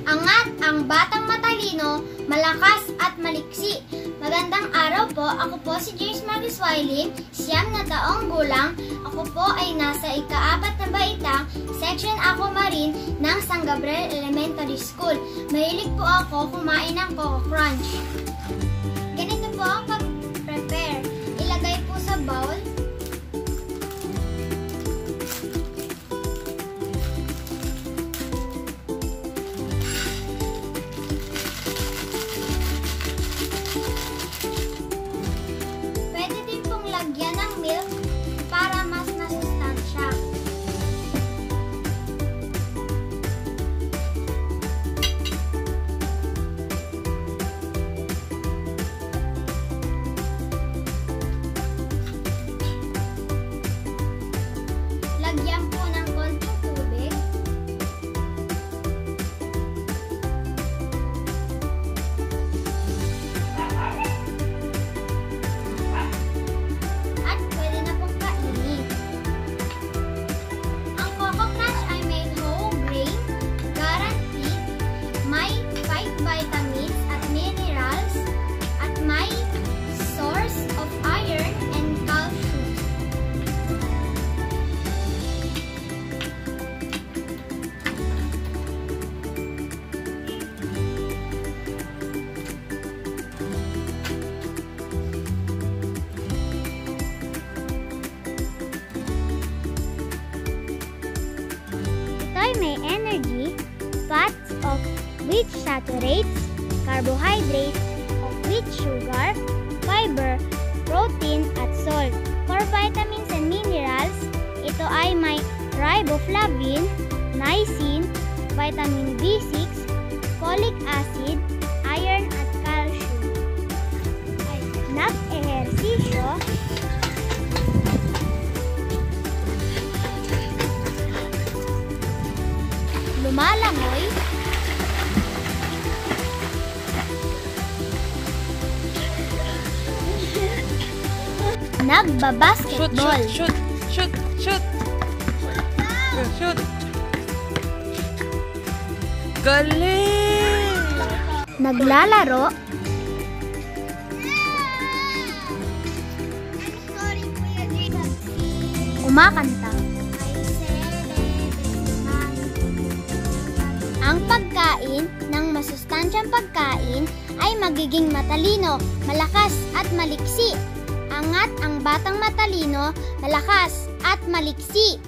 Angat ang batang matalino, malakas at maliksi. Magandang araw po, ako po si James Marcus Wiley, 9 taong gulang. Ako po ay nasa ika-4 na baitang Section Aqua Marine ng San Gabriel Elementary School. Mahilig po ako kumain ng Coco Crunch. Ganito po ang pag-prepare. Ilagay po sa bowl. Pwede din pong lagyan ng milk para mas masustansya. Lagyan po ng konting tubig. At pwede na pong kainin. Ang Coco Crunch ay may whole grain, guaranteed, may 5 vitamins at minerals, at may source of iron and calcium. Ito ay may energy, fats of which saturates, carbohydrates of which sugar, fiber, protein at salt. For vitamins and minerals, ito ay may riboflavin, niacin, vitamin B6, folic acid, iron at calcium. Nag-ehersisyo, lumalangoy, nagbabasketball, Shoot! Galing! naglalaro, kumakanta. Ang pagkain ng masustansyang pagkain ay magiging matalino, malakas at maliksi. Angat ang batang matalino, malakas at maliksi.